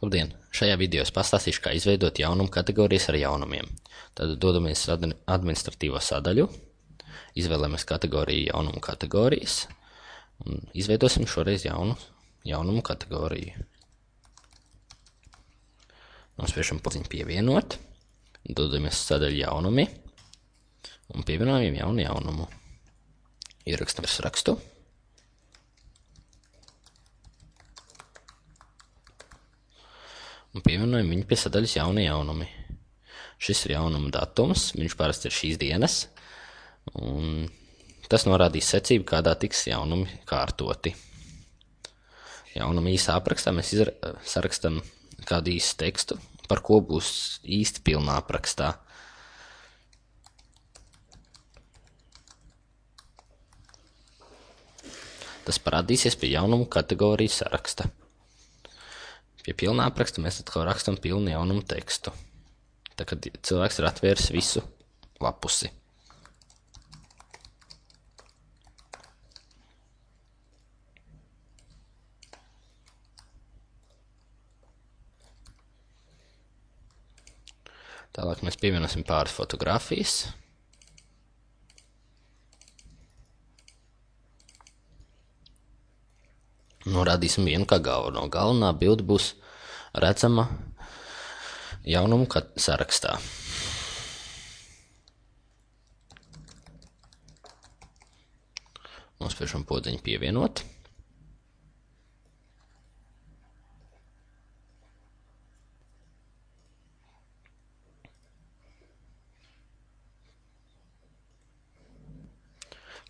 Labdien! Šajā video es pastāstīšu, kā izveidot jaunumu kategorijas ar jaunumiem. Tad dodamies administratīvo sadaļu, izvēlamies kategoriju jaunumu kategorijas un izveidosim šoreiz jaunumu kategoriju. Nospiežam podziņu pievienot, dodamies sadaļu jaunumi un pievienojam jaunu jaunumu. Ierakstam rakstu. Un pievienojam viņu pie sadaļas jauni jaunumi. Šis ir jaunuma datums, viņš parasti ir šīs dienas, un tas norādīs secību, kādā tiks jaunumi kārtoti. Jaunuma īsā aprakstā mēs sarakstam kādu īstu tekstu, par ko būs īsti pilnā aprakstā. Tas parādīsies pie jaunumu kategorijas saraksta. Pie pilnā apraksta mēs atkal rakstam pilnu jaunumu tekstu. Tā kad cilvēks ir atvēris visu lapusi. Tālāk mēs pievienosim pāris fotogrāfijas. Norādīsim vienu kā galveno. Galvenā bilde būs redzama jaunumu sarakstā. Nospiežam podziņu pievienot.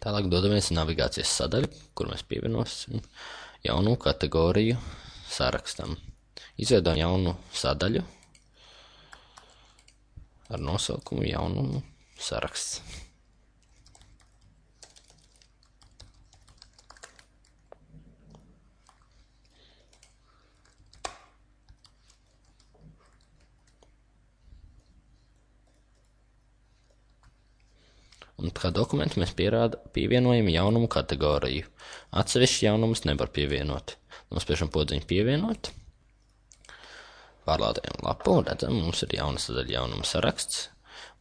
Tālāk dodamies navigācijas sadaļu, kur mēs pievienosim jaunu kategoriju sarakstam. Izveidojam jaunu sadaļu ar nosaukumu jaunumu saraksts. Un kā dokumentu mēs pievienojam jaunumu kategoriju. Atsevišķi jaunumus nevar pievienot. Nospiežam podziņu pievienot. Pārlādējam lapu un redzam, mums ir jauna sadaļa jaunuma saraksts.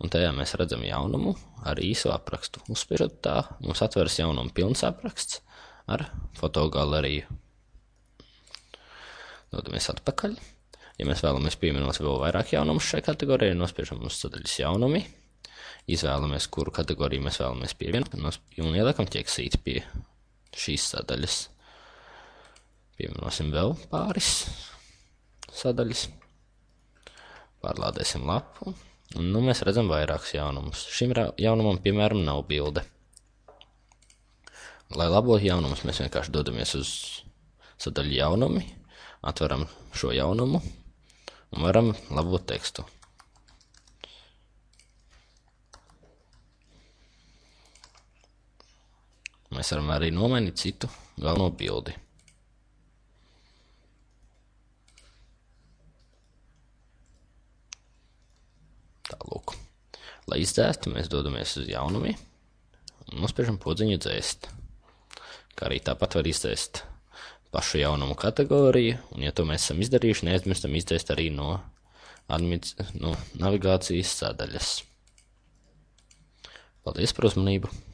Un tajā mēs redzam jaunumu ar īsu aprakstu. Uzspiežot tā, mums atveras jaunuma pilns apraksts ar fotogaleriju. Dodamies atpakaļ. Ja mēs vēlamies pievienot vēl vairāk jaunumus šai kategorijai, nospiežam uz sadaļas jaunumi. Izvēlamies, kuru kategoriju mēs vēlamies pievienot, un ieliekam ķeksīti pie šīs sadaļas. Pievienosim vēl pāris sadaļas. Pārlādēsim lapu, un mēs redzam vairākus jaunumus. Šim jaunumam, piemēram, nav bilde. Lai labotu jaunumus, mēs vienkārši dodamies uz sadaļu jaunumi, atveram šo jaunumu un varam labot tekstu. Mēs varam arī nomainīt citu galveno bildi. Tālūk. Lai izdzēstu, mēs dodamies uz jaunumi un nospiežam podziņu dzēst. Kā arī tāpat var izdzēst pašu jaunumu kategoriju, un ja to mēs esam izdarījuši, neaizmirstam izdzēst arī no navigācijas sadaļas. Paldies par uzmanību!